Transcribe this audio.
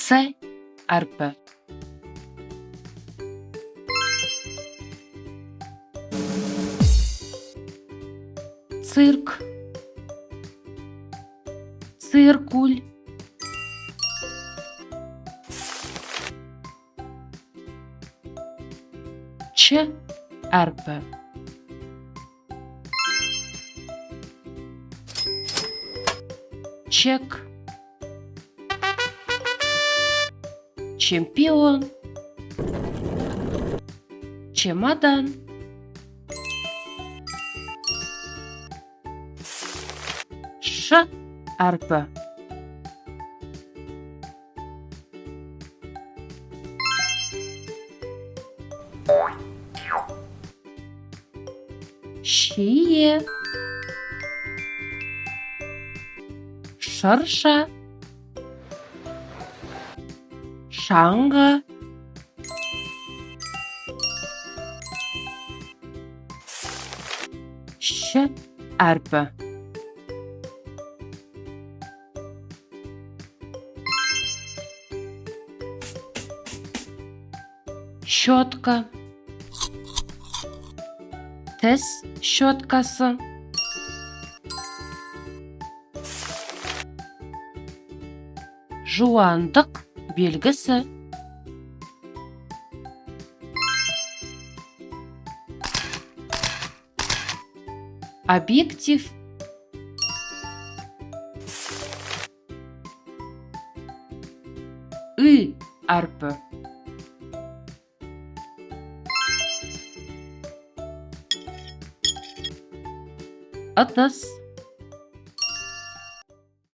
Це әрпі. Цирк, циркуль, Ч әрпі. Чек, чемпіон, чемодан, Ш әрпі. Шие, шырша, шаңғы, Щ әрпі. Щотка, тіс щоткасы, жуандық белгісі, объектив, Ü әрпі. Ыдыс,